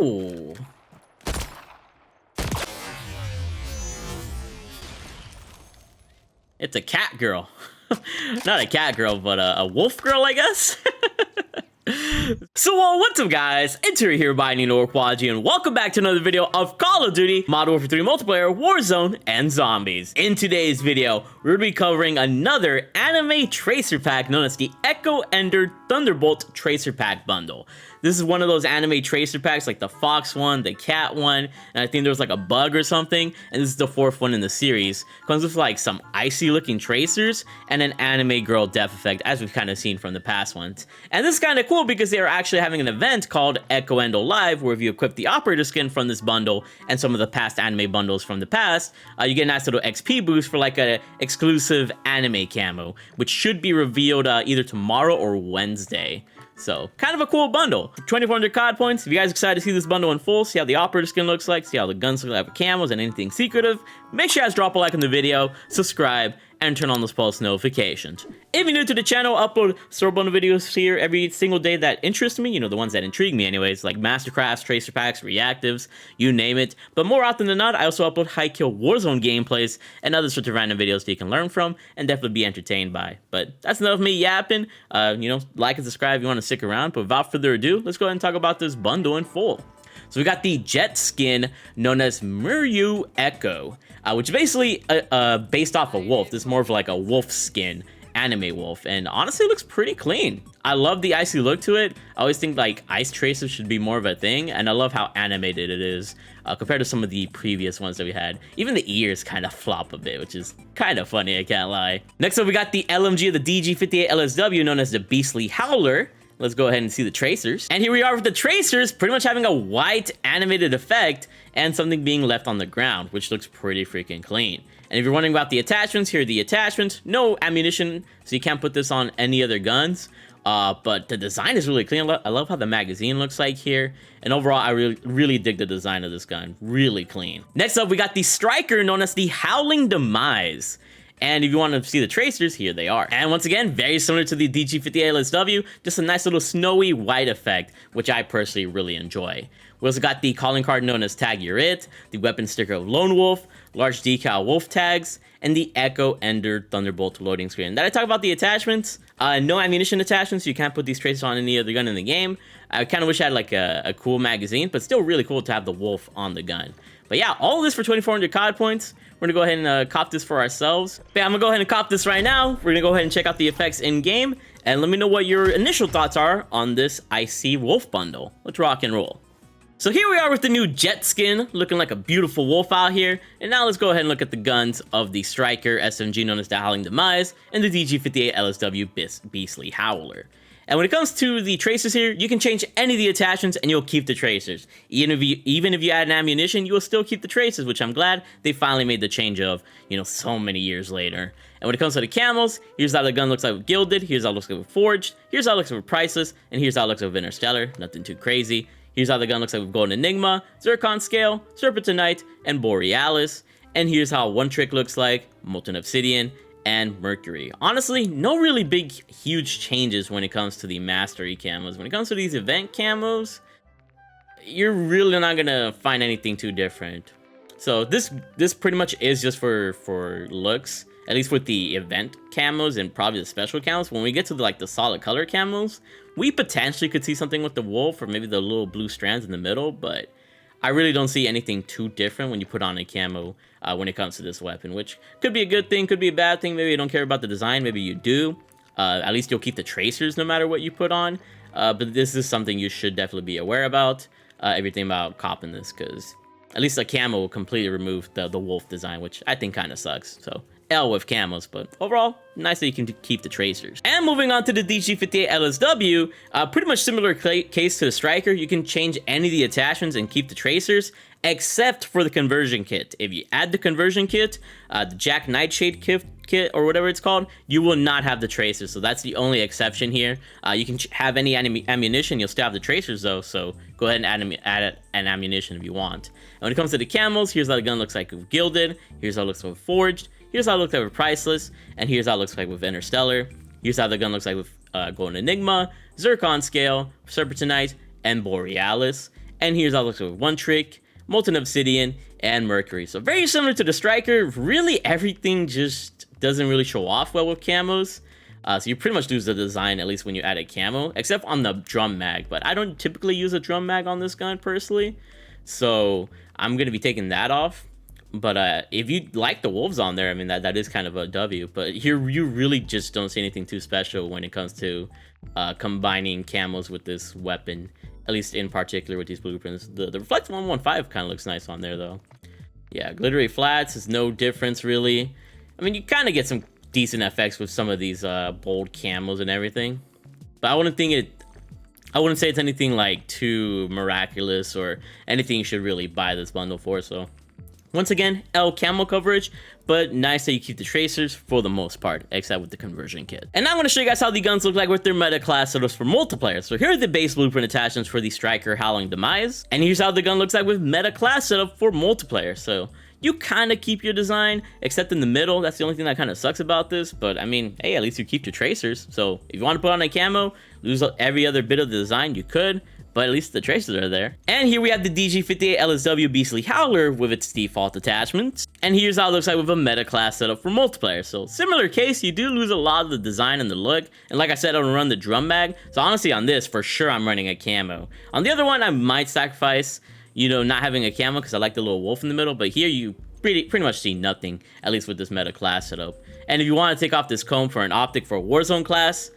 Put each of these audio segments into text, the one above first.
Ooh. It's a cat girl. Not a cat girl, but a wolf girl, I guess. So, what's up, guys? It's here by MW3 and welcome back to another video of Call of Duty Modern Warfare 3 Multiplayer, Warzone, and Zombies. In today's video, we're going to be covering another anime tracer pack known as the ENDO Thunderbolt Tracer Pack Bundle. This is one of those anime tracer packs like the fox one, the cat one, and I think there was like a bug or something, and this is the fourth one in the series. Comes with like some icy looking tracers and an anime girl death effect, as we've kind of seen from the past ones. And this is kind of cool because they are actually having an event called ENDO Live, where if you equip the operator skin from this bundle and some of the past anime bundles from the past, you get a nice little XP boost for like a exclusive anime camo, which should be revealed either tomorrow or Wednesday. So, kind of a cool bundle. 2,400 COD points. If you guys are excited to see this bundle in full, see how the operator skin looks like, see how the guns look like with camos and anything secretive, make sure you guys drop a like on the video, subscribe, and turn on those post notifications. If you're new to the channel, I upload store bundle videos here every single day that interest me, you know, the ones that intrigue me anyways, like MASTERCRAFT, tracer packs, reactives, you name it. But more often than not, I also upload high-kill Warzone gameplays and other sorts of random videos that you can learn from and definitely be entertained by. But that's enough of me yapping. You know, like and subscribe if you want to stick around. But without further ado, let's go ahead and talk about this bundle in full. So we got the jet skin known as Miryou Echo, which is basically based off a wolf. This is more of like a wolf skin, anime wolf, and honestly it looks pretty clean. I love the icy look to it. I always think like ice tracers should be more of a thing, and I love how animated it is compared to some of the previous ones that we had. Even the ears kind of flop a bit, which is kind of funny, I can't lie. Next up, we got the LMG of the DG58 LSW known as the Beastly Howler. Let's go ahead and see the tracers. And here we are with the tracers, pretty much having a white animated effect and something being left on the ground, which looks pretty freaking clean. And if you're wondering about the attachments, here are the attachments. No ammunition, so you can't put this on any other guns. But the design is really clean. I love how the magazine looks like here. And overall, I really dig the design of this gun. Really clean. Next up, we got the striker known as the Howling Demise. And if you want to see the tracers, here they are. And once again, very similar to the DG58 LSW, just a nice little snowy white effect, which I personally really enjoy. We also got the calling card known as Tag You're It, the weapon sticker of Lone Wolf, large decal wolf tags, and the ENDO Thunderbolt loading screen. Did I talk about the attachments? No ammunition attachments, so you can't put these tracers on any other gun in the game. I kind of wish I had like a cool magazine, but still really cool to have the wolf on the gun. But yeah, all of this for 2,400 COD points. We're gonna go ahead and cop this for ourselves. But yeah, I'm gonna go ahead and cop this right now. We're gonna go ahead and check out the effects in game, and let me know what your initial thoughts are on this icy wolf bundle. Let's rock and roll. So here we are with the new jet skin, looking like a beautiful wolf out here. And now let's go ahead and look at the guns of the striker SMG known as the Howling Demise and the DG58 LSW Beastly Howler. And when it comes to the tracers here, you can change any of the attachments and you'll keep the tracers. Even if you add an ammunition, you will still keep the tracers, which I'm glad they finally made the change of, you know, so many years later. And when it comes to the camos, here's how the gun looks like with Gilded, here's how it looks like with Forged, here's how it looks like with Priceless, and here's how it looks like with Interstellar. Nothing too crazy. Here's how the gun looks like with Golden Enigma, Zircon Scale, Serpentinite, and Borealis. And here's how One Trick looks like, Molten Obsidian, and Mercury. Honestly, no really big, huge changes when it comes to the mastery camos. When it comes to these event camos, you're really not gonna find anything too different. So this pretty much is just for looks, at least with the event camos and probably the special camos. When we get to the solid color camos, we potentially could see something with the wolf or maybe the little blue strands in the middle, but I really don't see anything too different when you put on a camo when it comes to this weapon, which could be a good thing, could be a bad thing. Maybe you don't care about the design, maybe you do. At least you'll keep the tracers no matter what you put on. But this is something you should definitely be aware about. Everything about copping this, because at least a camo will completely remove the wolf design, which I think kind of sucks. So L with camos, but overall, nice that you can keep the tracers. And moving on to the DG58 LSW, pretty much similar case to the striker. You can change any of the attachments and keep the tracers, except for the conversion kit. If you add the conversion kit, the Jack Nightshade kit or whatever it's called, you will not have the tracers. So that's the only exception here. You can have any ammunition, you'll still have the tracers though. So go ahead and add an ammunition if you want. And when it comes to the camos, here's how the gun looks like with Gilded. Here's how it looks like with Forged. Here's how it looks like with Priceless, and here's how it looks like with Interstellar. Here's how the gun looks like with Golden Enigma, Zircon Scale, Serpentinite, and Borealis. And here's how it looks with One Trick, Molten Obsidian, and Mercury. So very similar to the Striker. Really, everything just doesn't really show off well with camos. So you pretty much lose the design, at least when you add a camo, except on the drum mag. But I don't typically use a drum mag on this gun personally, so I'm going to be taking that off. But if you like the wolves on there, I mean, that is kind of a W. But here, you really just don't see anything too special when it comes to combining camos with this weapon, at least in particular with these blueprints. The Reflect 115 kind of looks nice on there, though. Yeah, glittery flats is no difference, really. I mean, you kind of get some decent effects with some of these bold camos and everything. But I wouldn't say it's anything like too miraculous or anything you should really buy this bundle for, so... Once again, L camo coverage, but nice that you keep the tracers for the most part, except with the conversion kit. And now I'm going to show you guys how the guns look like with their meta class setups for multiplayer. So here are the base blueprint attachments for the Striker, Howling, Demise. And here's how the gun looks like with meta class setup for multiplayer. So you kind of keep your design, except in the middle. That's the only thing that kind of sucks about this. But I mean, hey, at least you keep your tracers. So if you want to put on a camo, lose every other bit of the design, you could. But at least the tracers are there. And here we have the DG58 LSW Beastly Howler with its default attachments. And here's how it looks like with a meta class setup for multiplayer. So similar case, you do lose a lot of the design and the look. And like I said, I don't run the drum mag. So honestly on this, for sure I'm running a camo. On the other one, I might sacrifice, you know, not having a camo because I like the little wolf in the middle. But here you pretty much see nothing, at least with this meta class setup. And if you want to take off this comb for an optic for a Warzone class,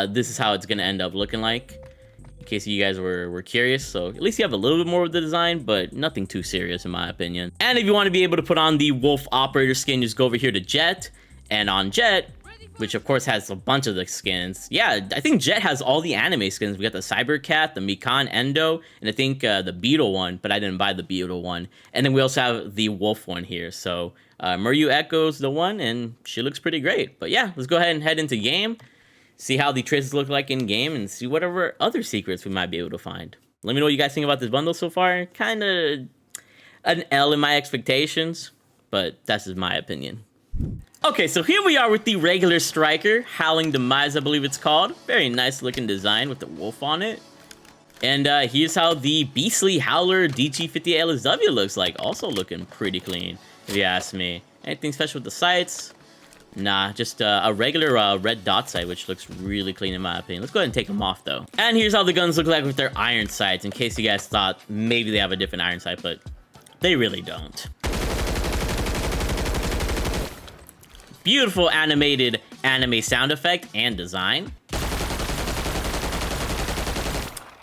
this is how it's going to end up looking like. In case you guys were curious. So at least you have a little bit more of the design, but nothing too serious in my opinion. And if you want to be able to put on the Wolf Operator skin, just go over here to Jet. And on Jet, which of course has a bunch of the skins. Yeah, I think Jet has all the anime skins. We got the Cybercat, the Mikan, Endo, and I think the Beetle one, but I didn't buy the Beetle one. And then we also have the Wolf one here. So Miryou Echo's the one, and she looks pretty great. But yeah, let's go ahead and head into game. See how the traces look like in game and see whatever other secrets we might be able to find. Let me know what you guys think about this bundle so far. Kind of an L in my expectations, but that's just my opinion. Okay, so here we are with the regular Striker, Howling Demise, I believe it's called. Very nice looking design with the wolf on it. And here's how the Beastly Howler DG50 LSW looks like. Also looking pretty clean, if you ask me. Anything special with the sights? Nah, just a regular red dot sight, which looks really clean in my opinion. Let's go ahead and take them off, though. And here's how the guns look like with their iron sights, in case you guys thought maybe they have a different iron sight, but they really don't. Beautiful animated anime sound effect and design.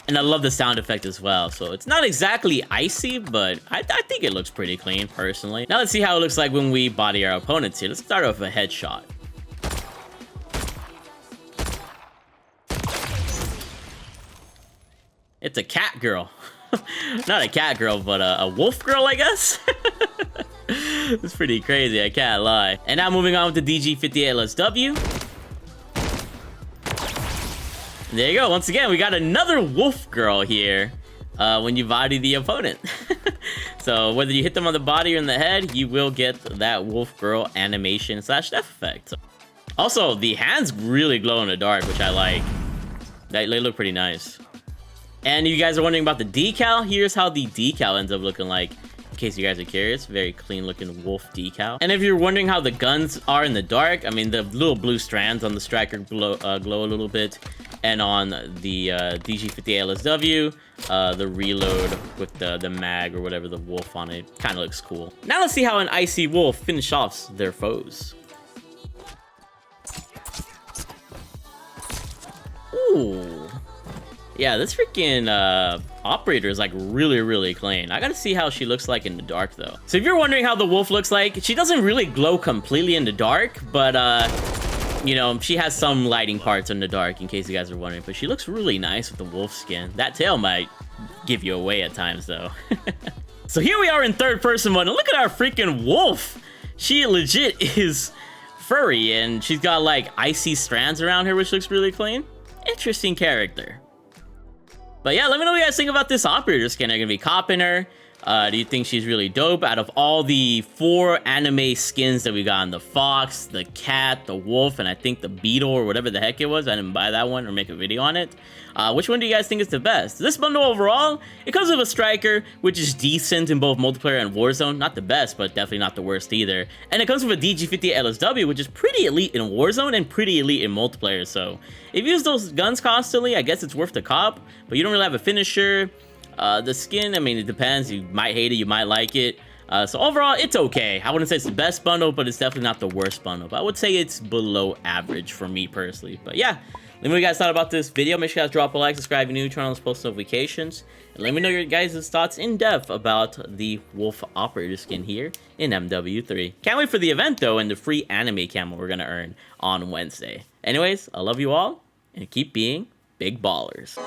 And I love the sound effect as well. So it's not exactly icy, but I think it looks pretty clean, personally. Now let's see how it looks like when we body our opponents here. Let's start off with a headshot. It's a cat girl. Not a cat girl, but a wolf girl, I guess. It's pretty crazy, I can't lie. And now moving on with the DG50 LSW. There you go. Once again, we got another wolf girl here when you body the opponent. So whether you hit them on the body or in the head, you will get that wolf girl animation / death effect. Also, the hands really glow in the dark, which I like. They look pretty nice. And if you guys are wondering about the decal, here's how the decal ends up looking like. In case you guys are curious, very clean looking wolf decal. And if you're wondering how the guns are in the dark, I mean, the little blue strands on the Striker glow a little bit. And on the DG50 LSW, the reload with the mag or whatever, the wolf on it, kind of looks cool. Now let's see how an icy wolf finish off their foes. Ooh. Yeah, this freaking operator is like really clean. I gotta see how she looks like in the dark though. So if you're wondering how the wolf looks like, she doesn't really glow completely in the dark, but you know, she has some lighting parts in the dark, in case you guys are wondering. But she looks really nice with the wolf skin. That tail might give you away at times, though. So here we are in third person mode, and look at our freaking wolf. She legit is furry, and she's got, like, icy strands around her, which looks really clean. Interesting character. But yeah, let me know what you guys think about this operator skin. Are you gonna be copping her? Do you think she's really dope? Out of all the 4 anime skins that we got on the fox, the cat, the wolf, and I think the beetle or whatever the heck it was, I didn't buy that one or make a video on it. Which one do you guys think is the best? This bundle overall, it comes with a striker, which is decent in both multiplayer and Warzone. Not the best, but definitely not the worst either. And it comes with a DG50 LSW, which is pretty elite in Warzone and pretty elite in multiplayer. So if you use those guns constantly, I guess it's worth the cop, but you don't really have a finisher. The skin, I mean, it depends. You might hate it, you might like it. So overall, it's okay. I wouldn't say it's the best bundle, but it's definitely not the worst bundle. But I would say it's below average for me personally. But yeah, let me know what you guys thought about this video. Make sure you guys drop a like, subscribe if you're new, turn on those post notifications. And let me know your guys' thoughts in depth about the Wolf Operator skin here in MW3. Can't wait for the event though, and the free anime camo we're gonna earn on Wednesday. Anyways, I love you all, and keep being big ballers.